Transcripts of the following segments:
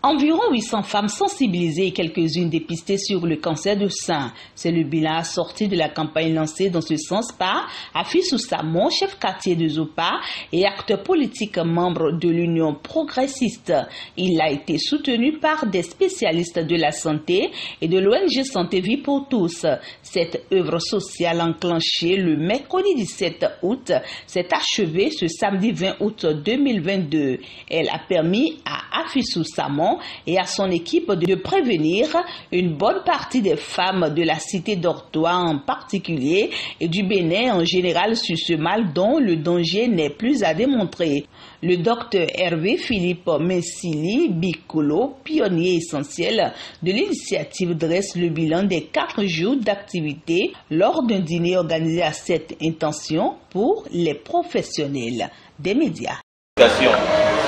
Environ 800 femmes sensibilisées et quelques-unes dépistées sur le cancer du sein. C'est le bilan sorti de la campagne lancée dans ce sens par Afisou Samon, chef quartier de Zopa et acteur politique membre de l'Union progressiste. Il a été soutenu par des spécialistes de la santé et de l'ONG Santé Vie pour tous. Cette œuvre sociale enclenchée le mercredi 17 août s'est achevée ce samedi 20 août 2022. Elle a permis à Afisou Samon et à son équipe de prévenir une bonne partie des femmes de la cité d'Ortois en particulier et du Bénin en général sur ce mal dont le danger n'est plus à démontrer. Le docteur Hervé Philippe Messili Bicolo, pionnier essentiel de l'initiative, dresse le bilan des 4 jours d'activité lors d'un dîner organisé à cette intention pour les professionnels des médias.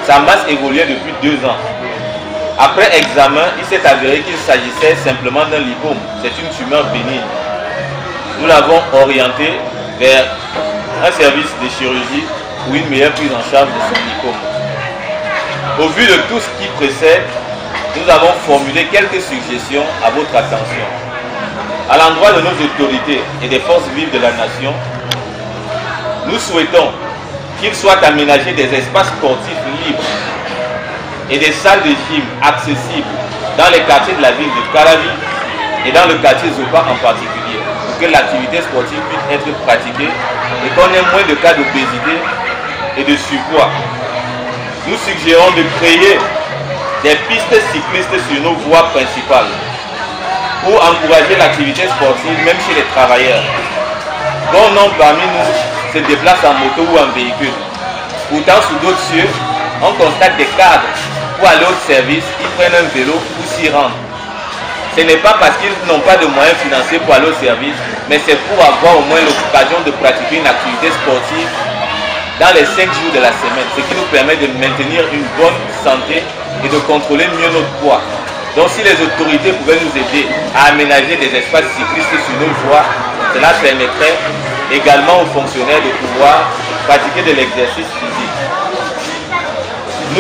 Sa masse évoluait depuis 2 ans. Après examen, il s'est avéré qu'il s'agissait simplement d'un lipome. C'est une tumeur bénigne. Nous l'avons orienté vers un service de chirurgie pour une meilleure prise en charge de son lipome. Au vu de tout ce qui précède, nous avons formulé quelques suggestions à votre attention. À l'endroit de nos autorités et des forces vives de la nation, nous souhaitons qu'il soit aménagé des espaces sportifs libres et des salles de gym accessibles dans les quartiers de la ville de Caravi et dans le quartier Zopa en particulier, pour que l'activité sportive puisse être pratiquée et qu'on ait moins de cas d'obésité et de surpoids. Nous suggérons de créer des pistes cyclistes sur nos voies principales pour encourager l'activité sportive même chez les travailleurs. Bon nombre parmi nous se déplacent en moto ou en véhicule. Pourtant, sous d'autres cieux, on constate des cadres pour aller au service, ils prennent un vélo ou s'y rendent. Ce n'est pas parce qu'ils n'ont pas de moyens financiers pour aller au service, mais c'est pour avoir au moins l'occasion de pratiquer une activité sportive dans les 5 jours de la semaine, ce qui nous permet de maintenir une bonne santé et de contrôler mieux notre poids. Donc si les autorités pouvaient nous aider à aménager des espaces cyclistes sur nos voies, cela permettrait également aux fonctionnaires de pouvoir pratiquer de l'exercice physique.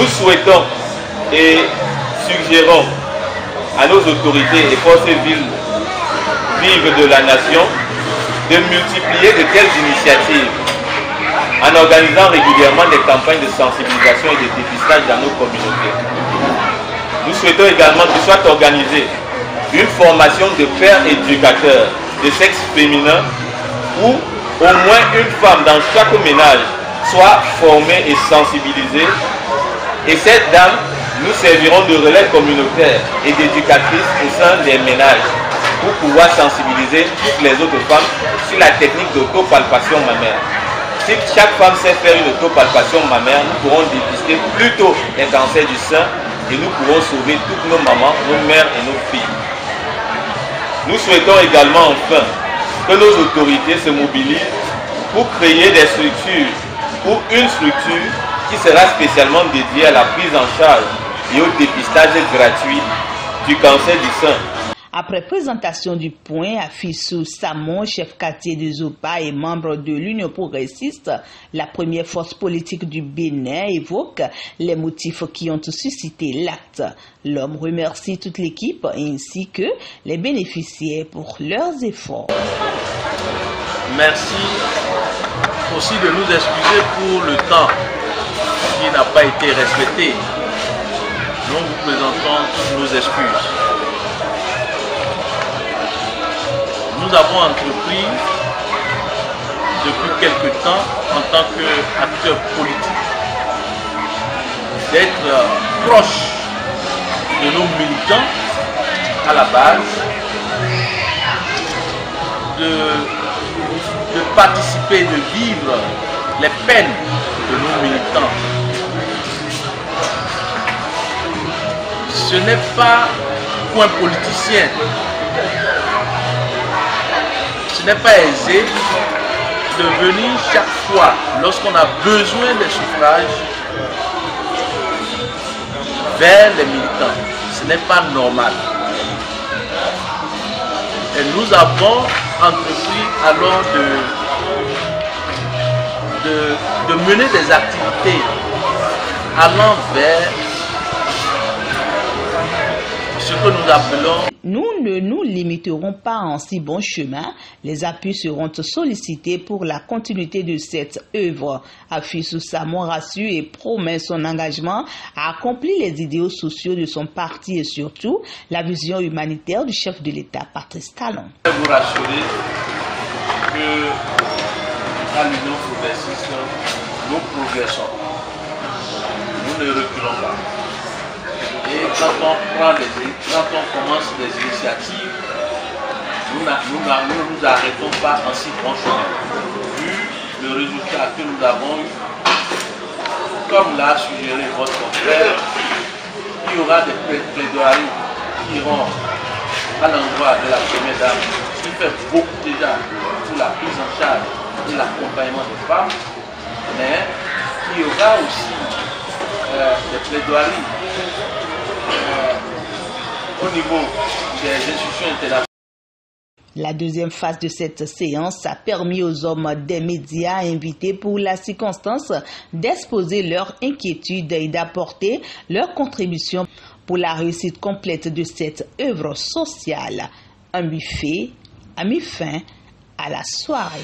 Nous souhaitons et suggérons à nos autorités et forces vives de la nation de multiplier de telles initiatives en organisant régulièrement des campagnes de sensibilisation et de dépistage dans nos communautés. Nous souhaitons également que soit organisée une formation de pères éducateurs de sexe féminin où au moins une femme dans chaque ménage soit formée et sensibilisée, et cette dame nous serviront de relais communautaire et d'éducatrices au sein des ménages pour pouvoir sensibiliser toutes les autres femmes sur la technique d'autopalpation mammaire. Si chaque femme sait faire une autopalpation mammaire, nous pourrons dépister plus tôt les cancers du sein et nous pourrons sauver toutes nos mamans, nos mères et nos filles. Nous souhaitons également enfin que nos autorités se mobilisent pour créer des structures ou une structure qui sera spécialement dédiée à la prise en charge et au dépistage gratuit du cancer du sein. Après présentation du point, Afisou Samon, chef quartier de Zopa et membre de l'Union progressiste, la première force politique du Bénin, évoque les motifs qui ont suscité l'acte. L'homme remercie toute l'équipe ainsi que les bénéficiaires pour leurs efforts. Merci aussi de nous excuser pour le temps qui n'a pas été respecté. Nous vous présentons toutes nos excuses. Nous avons entrepris depuis quelque temps en tant qu'acteurs politiques d'être proches de nos militants à la base, de participer, de vivre les peines de nos militants. Ce n'est pas pour un politicien. Ce n'est pas aisé de venir chaque fois, lorsqu'on a besoin des suffrages, vers les militants. Ce n'est pas normal. Et nous avons entrepris alors de mener des activités allant vers que nous appelons... Nous ne nous limiterons pas en si bon chemin. Les appuis seront sollicités pour la continuité de cette œuvre. Afisou Samon rassure et promet son engagement à accomplir les idéaux sociaux de son parti et surtout la vision humanitaire du chef de l'État, Patrice Talon. Je vous rassurer que à l'Union progressiste, nous progressons. Nous ne reculons pas. Et quand on commence des initiatives, nous ne nous arrêtons pas en si bon chemin. Vu le résultat que nous avons eu, comme l'a suggéré votre confrère, il y aura des plaidoiries qui iront à l'endroit de la première dame, qui fait beaucoup déjà pour la prise en charge et l'accompagnement des femmes, mais il y aura aussi des plaidoiries au niveau des institutions internationales. La deuxième phase de cette séance a permis aux hommes des médias invités pour la circonstance d'exposer leurs inquiétudes et d'apporter leur contribution pour la réussite complète de cette œuvre sociale. Un buffet a mis fin à la soirée.